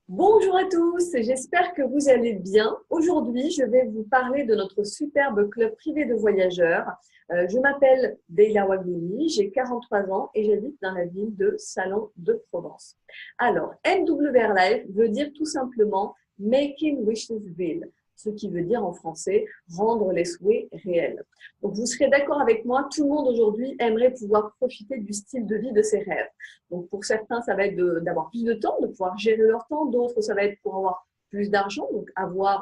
Bonjour à tous, j'espère que vous allez bien. Aujourd'hui, je vais vous parler de notre superbe club privé de voyageurs. Je m'appelle Deila Waghili, j'ai 43 ans et j'habite dans la ville de Salon de Provence. Alors, MWR Life veut dire tout simplement Making Wishes Real, ce qui veut dire en français rendre les souhaits réels. Donc, vous serez d'accord avec moi, tout le monde aujourd'hui aimerait pouvoir profiter du style de vie de ses rêves. Donc, pour certains, ça va être d'avoir plus de temps, de pouvoir gérer leur temps. D'autres, ça va être pour avoir plus d'argent, donc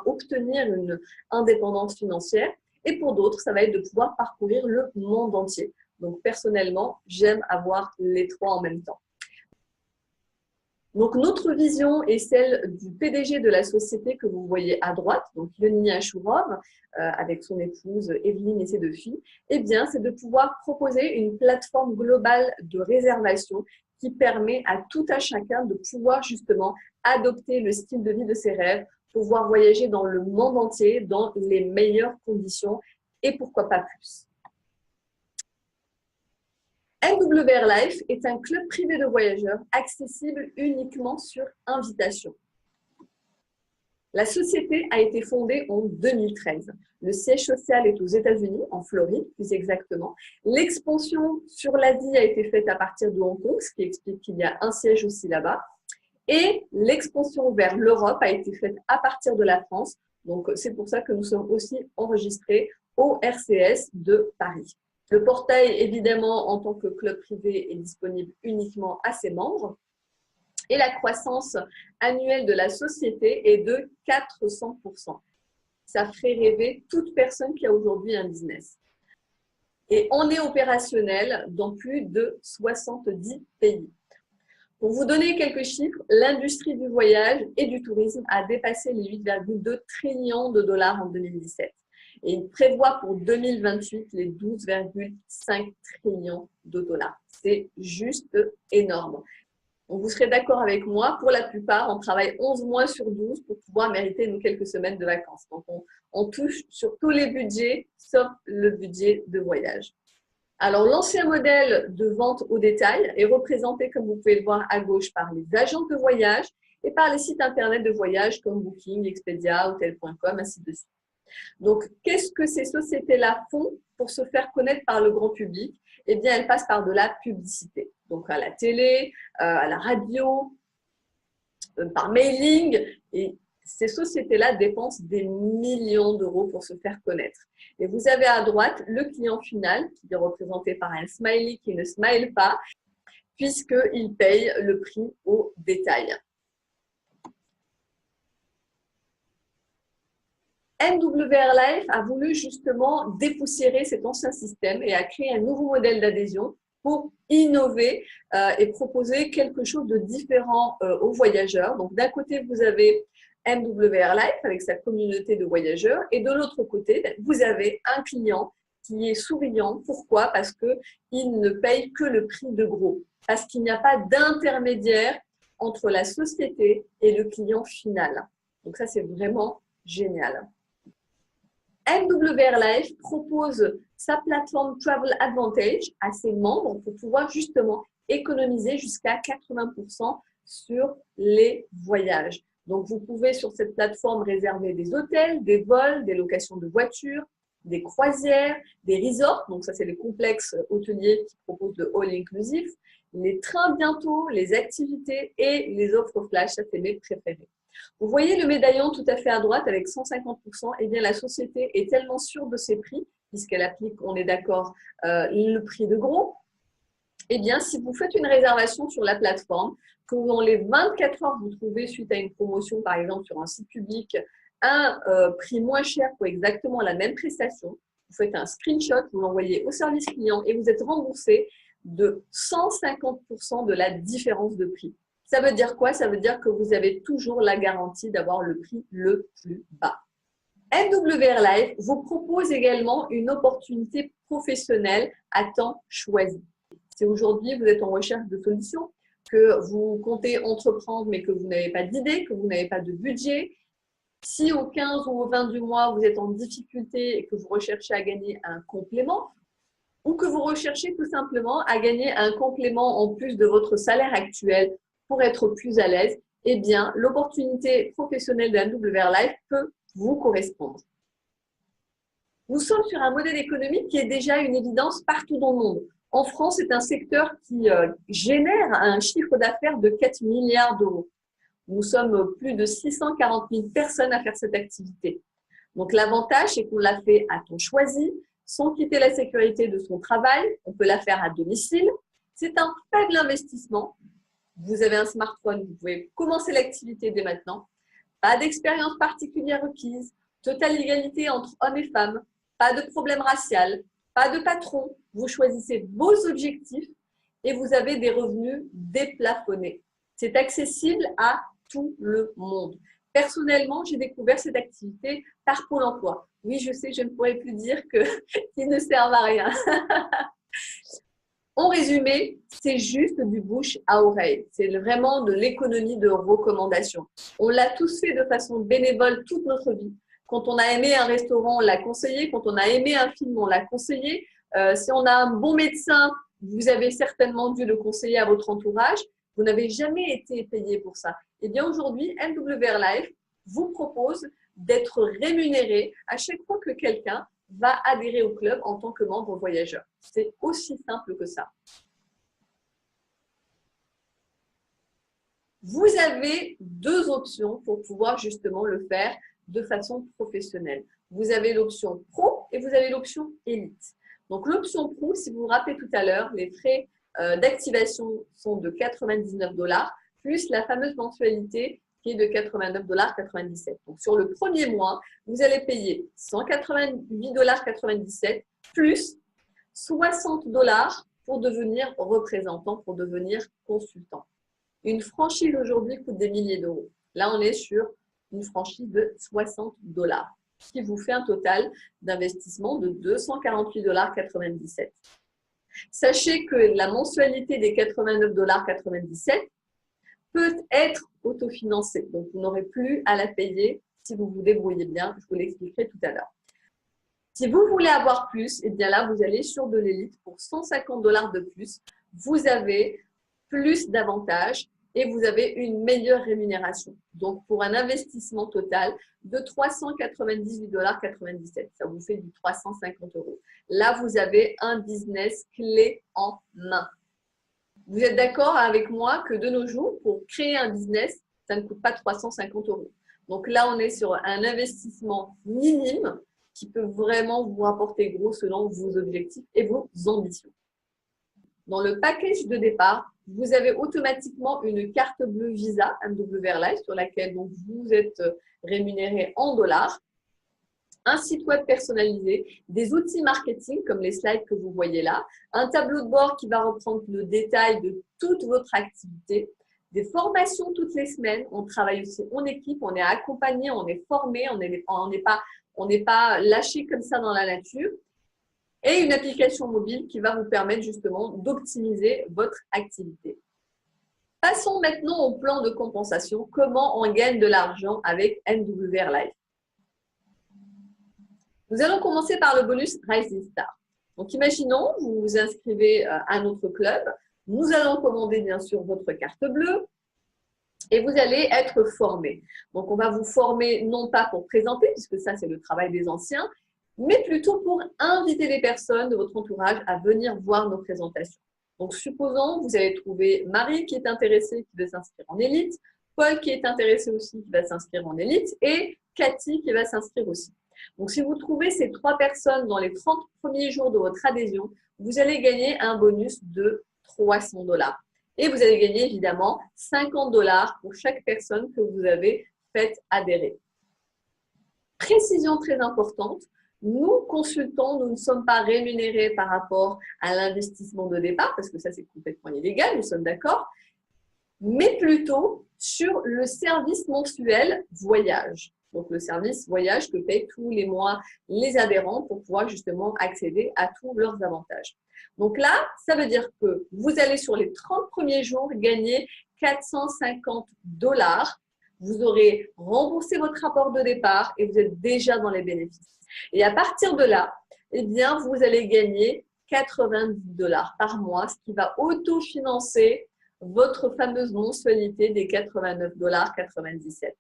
obtenir une indépendance financière. Et pour d'autres, ça va être de pouvoir parcourir le monde entier. Donc, personnellement, j'aime avoir les trois en même temps. Donc, notre vision est celle du PDG de la société que vous voyez à droite, donc Yoni Achourov, avec son épouse Evelyne et ses deux filles. Eh bien, c'est de pouvoir proposer une plateforme globale de réservation qui permet à tout à chacun de pouvoir justement adopter le style de vie de ses rêves, pouvoir voyager dans le monde entier dans les meilleures conditions et pourquoi pas plus. MWR Life est un club privé de voyageurs accessible uniquement sur invitation. La société a été fondée en 2013. Le siège social est aux États-Unis, en Floride plus exactement. L'expansion sur l'Asie a été faite à partir de Hong Kong, ce qui explique qu'il y a un siège aussi là-bas. Et l'expansion vers l'Europe a été faite à partir de la France. Donc, c'est pour ça que nous sommes aussi enregistrés au RCS de Paris. Le portail, évidemment, en tant que club privé, est disponible uniquement à ses membres. Et la croissance annuelle de la société est de 400%. Ça ferait rêver toute personne qui a aujourd'hui un business. Et on est opérationnel dans plus de 70 pays. Pour vous donner quelques chiffres, l'industrie du voyage et du tourisme a dépassé les 8,2 trillions de dollars en 2017. Et il prévoit pour 2028 les 12,5 trillions de dollars. C'est juste énorme. Donc, vous serez d'accord avec moi, pour la plupart, on travaille 11 mois sur 12 pour pouvoir mériter nos quelques semaines de vacances. Donc, on touche sur tous les budgets, sauf le budget de voyage. Alors, l'ancien modèle de vente au détail est représenté, comme vous pouvez le voir à gauche, par les agences de voyage et par les sites internet de voyage comme Booking, Expedia, Hotel.com, ainsi de suite. Donc, qu'est-ce que ces sociétés-là font pour se faire connaître par le grand public? Eh bien, elles passent par de la publicité. Donc, à la télé, à la radio, par mailing. Et ces sociétés-là dépensent des millions d'euros pour se faire connaître. Et vous avez à droite le client final, qui est représenté par un smiley qui ne smile pas, puisqu'il paye le prix au détail. MWR Life a voulu justement dépoussiérer cet ancien système et a créé un nouveau modèle d'adhésion pour innover et proposer quelque chose de différent aux voyageurs. Donc, d'un côté, vous avez MWR Life avec sa communauté de voyageurs et de l'autre côté, vous avez un client qui est souriant. Pourquoi? Parce qu'il ne paye que le prix de gros, parce qu'il n'y a pas d'intermédiaire entre la société et le client final. Donc, ça, c'est vraiment génial. MWR Life propose sa plateforme Travel Advantage à ses membres pour pouvoir justement économiser jusqu'à 80% sur les voyages. Donc, vous pouvez sur cette plateforme réserver des hôtels, des vols, des locations de voitures, des croisières, des resorts. Donc, ça, c'est les complexes hôteliers qui proposent de all inclusif, les trains bientôt, les activités et les offres flash. Ça, c'est mes préférés. Vous voyez le médaillon tout à fait à droite avec 150%. Eh bien, la société est tellement sûre de ses prix, puisqu'elle applique, on est d'accord, le prix de gros. Eh bien, si vous faites une réservation sur la plateforme, que dans les 24 heures, vous trouvez, suite à une promotion, par exemple, sur un site public, un prix moins cher pour exactement la même prestation, vous faites un screenshot, vous l'envoyez au service client et vous êtes remboursé de 150% de la différence de prix. Ça veut dire quoi? Ça veut dire que vous avez toujours la garantie d'avoir le prix le plus bas. MWR Life vous propose également une opportunité professionnelle à temps choisi. Si aujourd'hui vous êtes en recherche de solutions, que vous comptez entreprendre mais que vous n'avez pas d'idée, que vous n'avez pas de budget, si au 15 ou au 20 du mois vous êtes en difficulté et que vous recherchez à gagner un complément, ou que vous recherchez tout simplement à gagner un complément en plus de votre salaire actuel pour être plus à l'aise, eh bien, l'opportunité professionnelle de MW Life peut vous correspondre. Nous sommes sur un modèle économique qui est déjà une évidence partout dans le monde. En France, c'est un secteur qui génère un chiffre d'affaires de 4 milliards d'euros. Nous sommes plus de 640 000 personnes à faire cette activité. Donc, l'avantage, c'est qu'on la fait à temps choisi, sans quitter la sécurité de son travail. On peut la faire à domicile. C'est un faible investissement. Vous avez un smartphone, vous pouvez commencer l'activité dès maintenant. Pas d'expérience particulière requise, totale égalité entre hommes et femmes, pas de problème racial, pas de patron. Vous choisissez vos objectifs et vous avez des revenus déplafonnés. C'est accessible à tout le monde. Personnellement, j'ai découvert cette activité par Pôle emploi. Oui, je sais, je ne pourrais plus dire qu'ils ne servent à rien. En résumé, c'est juste du bouche à oreille. C'est vraiment de l'économie de recommandation. On l'a tous fait de façon bénévole toute notre vie. Quand on a aimé un restaurant, on l'a conseillé. Quand on a aimé un film, on l'a conseillé. Si on a un bon médecin, vous avez certainement dû le conseiller à votre entourage. Vous n'avez jamais été payé pour ça. Eh bien, aujourd'hui, MW Life vous propose d'être rémunéré à chaque fois que quelqu'un va adhérer au club en tant que membre voyageur. C'est aussi simple que ça. Vous avez deux options pour pouvoir justement le faire de façon professionnelle. Vous avez l'option pro et vous avez l'option élite. Donc, l'option pro, si vous vous rappelez tout à l'heure, les frais d'activation sont de 99 $, plus la fameuse mensualité qui est de 89,97 $. Donc, sur le premier mois, vous allez payer 188,97 $ plus 60 $ pour devenir représentant, pour devenir consultant. Une franchise aujourd'hui coûte des milliers d'euros. Là, on est sur une franchise de 60 $, ce qui vous fait un total d'investissement de 248,97 $. Sachez que la mensualité des 89,97 $ peut être autofinancée. Donc, vous n'aurez plus à la payer si vous vous débrouillez bien. Je vous l'expliquerai tout à l'heure. Si vous voulez avoir plus, eh bien là, vous allez sur de l'élite pour 150 $ de plus. Vous avez plus d'avantages et vous avez une meilleure rémunération. Donc, pour un investissement total de 398,97 $. Ça vous fait du 350 €. Là, vous avez un business clé en main. Vous êtes d'accord avec moi que de nos jours, pour créer un business, ça ne coûte pas 350 €. Donc là, on est sur un investissement minime qui peut vraiment vous rapporter gros selon vos objectifs et vos ambitions. Dans le package de départ, vous avez automatiquement une carte bleue Visa MW Life sur laquelle donc, vous êtes rémunéré en dollars, un site web personnalisé, des outils marketing comme les slides que vous voyez là, un tableau de bord qui va reprendre le détail de toute votre activité, des formations toutes les semaines. On travaille aussi en équipe, on est accompagné, on est formé, on n'est pas lâché comme ça dans la nature. Et une application mobile qui va vous permettre justement d'optimiser votre activité. Passons maintenant au plan de compensation. Comment on gagne de l'argent avec MW Life? Nous allons commencer par le bonus Rising Star. Donc, imaginons, vous vous inscrivez à notre club. Nous allons commander bien sûr votre carte bleue et vous allez être formé. Donc, on va vous former non pas pour présenter, puisque ça, c'est le travail des anciens, mais plutôt pour inviter les personnes de votre entourage à venir voir nos présentations. Donc, supposons, vous avez trouvé Marie qui est intéressée, qui veut s'inscrire en élite, Paul qui est intéressé aussi, qui va s'inscrire en élite, et Cathy qui va s'inscrire aussi. Donc, si vous trouvez ces 3 personnes dans les 30 premiers jours de votre adhésion, vous allez gagner un bonus de 300 $. Et vous allez gagner évidemment 50 $ pour chaque personne que vous avez fait adhérer. Précision très importante. Nous, consultants, nous ne sommes pas rémunérés par rapport à l'investissement de départ, parce que ça, c'est complètement illégal, nous sommes d'accord, mais plutôt sur le service mensuel voyage. Donc, le service voyage que payent tous les mois les adhérents pour pouvoir justement accéder à tous leurs avantages. Donc là, ça veut dire que vous allez sur les 30 premiers jours gagner 450 $. Vous aurez remboursé votre rapport de départ et vous êtes déjà dans les bénéfices. Et à partir de là, eh bien, vous allez gagner 90 $ par mois, ce qui va autofinancer votre fameuse mensualité des 89,97 $.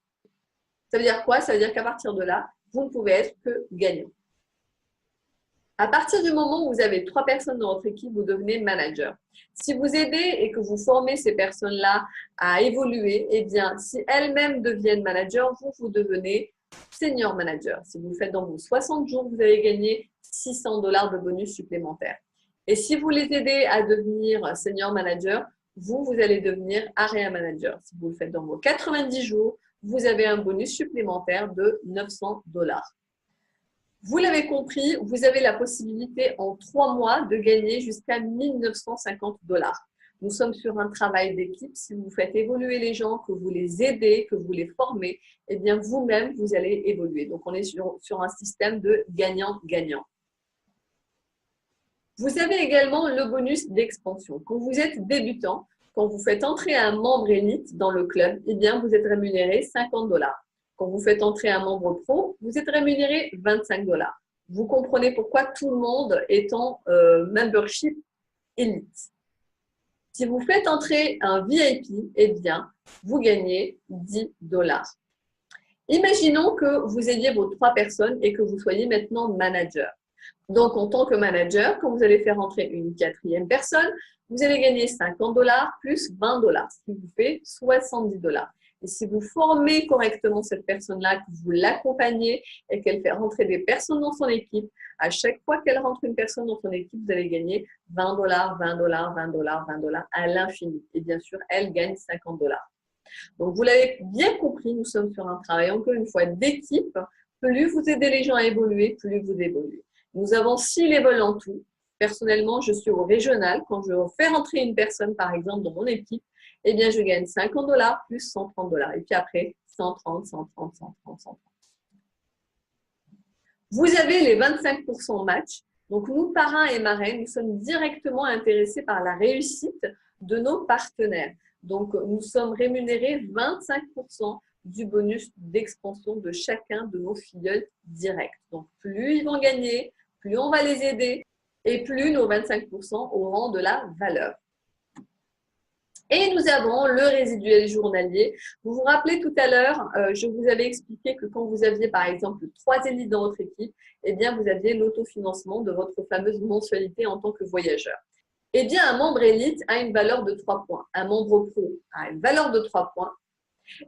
Ça veut dire quoi? Ça veut dire qu'à partir de là, vous ne pouvez être que gagnant. À partir du moment où vous avez 3 personnes dans votre équipe, vous devenez manager. Si vous aidez et que vous formez ces personnes-là à évoluer, eh bien, si elles-mêmes deviennent managers, vous devenez senior manager. Si vous le faites dans vos 60 jours, vous allez gagner 600 $ de bonus supplémentaires. Et si vous les aidez à devenir senior manager, vous allez devenir area manager. Si vous le faites dans vos 90 jours, vous avez un bonus supplémentaire de 900 $. Vous l'avez compris, vous avez la possibilité en 3 mois de gagner jusqu'à 1 950 $. Nous sommes sur un travail d'équipe. Si vous faites évoluer les gens, que vous les aidez, que vous les formez, eh bien vous-même, vous allez évoluer. Donc, on est sur un système de gagnant-gagnant. Vous avez également le bonus d'expansion. Quand vous êtes débutant, quand vous faites entrer un membre élite dans le club, eh bien vous êtes rémunéré 50 $. Quand vous faites entrer un membre pro, vous êtes rémunéré 25 $. Vous comprenez pourquoi tout le monde est en membership élite. Si vous faites entrer un VIP, eh bien, vous gagnez 10 $. Imaginons que vous ayez vos 3 personnes et que vous soyez maintenant manager. Donc, en tant que manager, quand vous allez faire entrer une 4e personne, vous allez gagner 50 $ plus 20 $, ce qui vous fait 70 $. Et si vous formez correctement cette personne-là, que vous l'accompagnez et qu'elle fait rentrer des personnes dans son équipe, à chaque fois qu'elle rentre une personne dans son équipe, vous allez gagner 20 $, 20 $, 20 $, 20 $ à l'infini. Et bien sûr, elle gagne 50 $. Donc, vous l'avez bien compris, nous sommes sur un travail, encore une fois, d'équipe. Plus vous aidez les gens à évoluer, plus vous évoluez. Nous avons 6 levels en tout. Personnellement, je suis au régional. Quand je fais rentrer une personne, par exemple, dans mon équipe, eh bien, je gagne 50 $ plus 130 $. Et puis après, 130, 130, 130, 130. Vous avez les 25% match. Donc, nous, parrains et marraines, nous sommes directement intéressés par la réussite de nos partenaires. Donc, nous sommes rémunérés 25% du bonus d'expansion de chacun de nos filleuls directs. Donc, plus ils vont gagner, plus on va les aider et plus nos 25% auront de la valeur. Et nous avons le résiduel journalier. Vous vous rappelez tout à l'heure, je vous avais expliqué que quand vous aviez par exemple 3 élites dans votre équipe, eh bien vous aviez l'autofinancement de votre fameuse mensualité en tant que voyageur. Eh bien un membre élite a une valeur de 3 points, un membre pro a une valeur de 3 points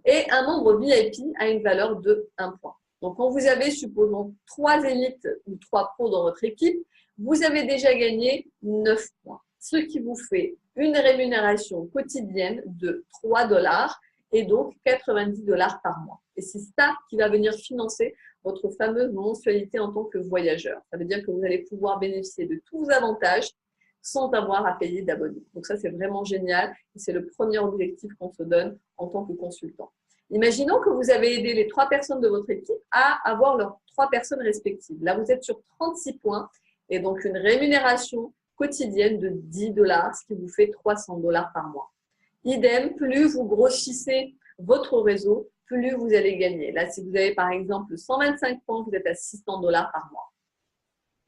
et un membre VIP a une valeur de 1 point. Donc quand vous avez, supposons, 3 élites ou 3 pros dans votre équipe, vous avez déjà gagné 9 points, ce qui vous fait une rémunération quotidienne de 3 $ et donc 90 $ par mois. Et c'est ça qui va venir financer votre fameuse mensualité en tant que voyageur. Ça veut dire que vous allez pouvoir bénéficier de tous vos avantages sans avoir à payer d'abonnement. Donc ça, c'est vraiment génial et c'est le premier objectif qu'on se donne en tant que consultant. Imaginons que vous avez aidé les 3 personnes de votre équipe à avoir leurs 3 personnes respectives. Là, vous êtes sur 36 points et donc une rémunération quotidienne de 10 $, ce qui vous fait 300 $ par mois. Idem, plus vous grossissez votre réseau, plus vous allez gagner. Là, si vous avez par exemple 125 points, vous êtes à 600 $ par mois.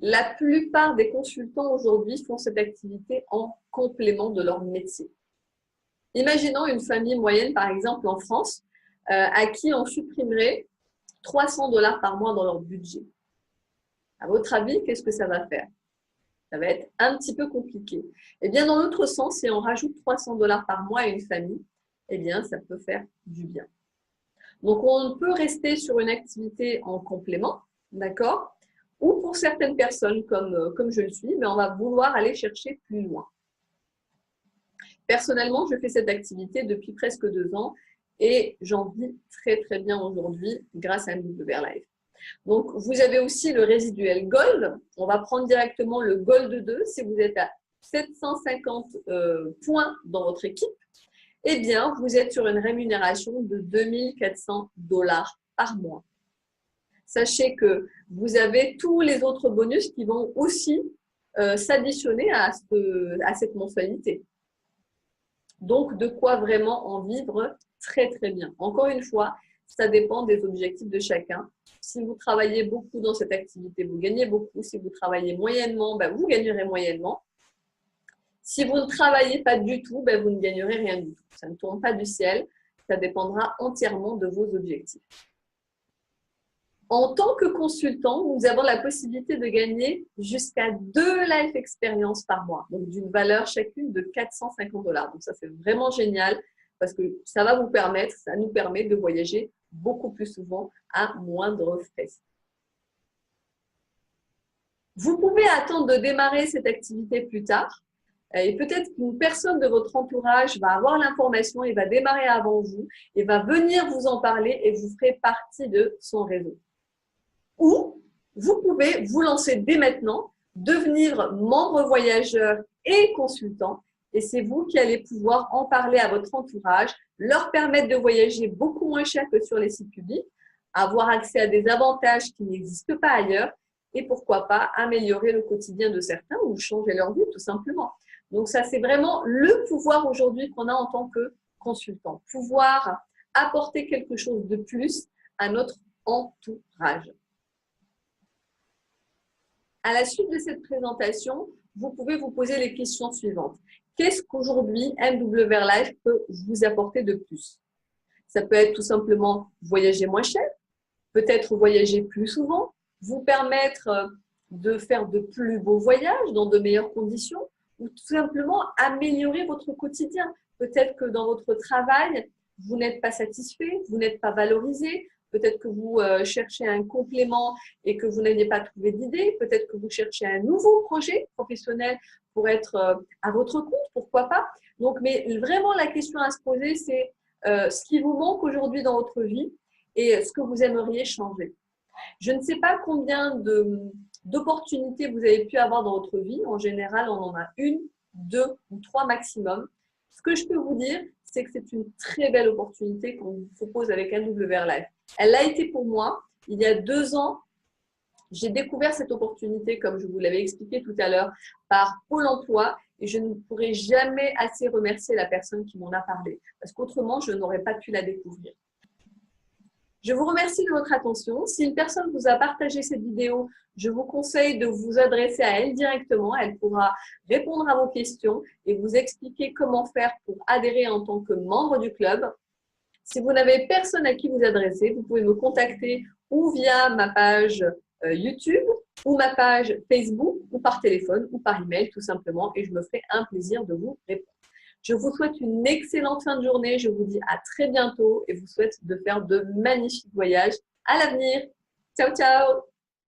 La plupart des consultants aujourd'hui font cette activité en complément de leur métier. Imaginons une famille moyenne, par exemple en France, à qui on supprimerait 300 $ par mois dans leur budget. À votre avis, qu'est-ce que ça va faire? Ça va être un petit peu compliqué. Eh bien, dans l'autre sens, si on rajoute 300 $ par mois à une famille, eh bien, ça peut faire du bien. Donc, on peut rester sur une activité en complément, d'accord? Ou pour certaines personnes, comme je le suis, mais on va vouloir aller chercher plus loin. Personnellement, je fais cette activité depuis presque 2 ans et j'en vis très, très bien aujourd'hui grâce à MW Live. Donc, vous avez aussi le résiduel Gold. On va prendre directement le Gold 2. Si vous êtes à 750 points dans votre équipe, eh bien, vous êtes sur une rémunération de 2400 $ par mois. Sachez que vous avez tous les autres bonus qui vont aussi s'additionner à cette mensualité. Donc, de quoi vraiment en vivre très, très bien. Encore une fois, ça dépend des objectifs de chacun. Si vous travaillez beaucoup dans cette activité, vous gagnez beaucoup. Si vous travaillez moyennement, ben, vous gagnerez moyennement. Si vous ne travaillez pas du tout, ben, vous ne gagnerez rien du tout. Ça ne tombe pas du ciel, ça dépendra entièrement de vos objectifs. En tant que consultant, nous avons la possibilité de gagner jusqu'à 2 life expériences par mois, donc d'une valeur chacune de 450 $. Donc ça, c'est vraiment génial parce que ça va vous permettre, ça nous permet de voyager beaucoup plus souvent à moindre frais. Vous pouvez attendre de démarrer cette activité plus tard et peut-être qu'une personne de votre entourage va avoir l'information et va démarrer avant vous et va venir vous en parler et vous ferez partie de son réseau. Ou vous pouvez vous lancer dès maintenant, devenir membre voyageur et consultant. Et c'est vous qui allez pouvoir en parler à votre entourage, leur permettre de voyager beaucoup moins cher que sur les sites publics, avoir accès à des avantages qui n'existent pas ailleurs et pourquoi pas améliorer le quotidien de certains ou changer leur vie tout simplement. Donc ça, c'est vraiment le pouvoir aujourd'hui qu'on a en tant que consultant. Pouvoir apporter quelque chose de plus à notre entourage. À la suite de cette présentation, vous pouvez vous poser les questions suivantes. Qu'est-ce qu'aujourd'hui MW Life peut vous apporter de plus? Ça peut être tout simplement voyager moins cher, peut-être voyager plus souvent, vous permettre de faire de plus beaux voyages dans de meilleures conditions ou tout simplement améliorer votre quotidien. Peut-être que dans votre travail, vous n'êtes pas satisfait, vous n'êtes pas valorisé. Peut-être que vous cherchez un complément et que vous n'avez pas trouvé d'idée. Peut-être que vous cherchez un nouveau projet professionnel pour être à votre compte, pourquoi pas. Donc, mais vraiment, la question à se poser, c'est ce qui vous manque aujourd'hui dans votre vie et ce que vous aimeriez changer. Je ne sais pas combien d'opportunités vous avez pu avoir dans votre vie. En général, on en a 1, 2 ou 3 maximum. Ce que je peux vous dire, c'est que c'est une très belle opportunité qu'on vous propose avec MW Life. Elle l'a été pour moi. Il y a 2 ans, j'ai découvert cette opportunité, comme je vous l'avais expliqué tout à l'heure, par Pôle emploi et je ne pourrai jamais assez remercier la personne qui m'en a parlé parce qu'autrement, je n'aurais pas pu la découvrir. Je vous remercie de votre attention. Si une personne vous a partagé cette vidéo, je vous conseille de vous adresser à elle directement. Elle pourra répondre à vos questions et vous expliquer comment faire pour adhérer en tant que membre du club. Si vous n'avez personne à qui vous adresser, vous pouvez me contacter ou via ma page YouTube ou ma page Facebook ou par téléphone ou par email tout simplement et je me ferai un plaisir de vous répondre. Je vous souhaite une excellente fin de journée. Je vous dis à très bientôt et vous souhaite de faire de magnifiques voyages à l'avenir. Ciao, ciao!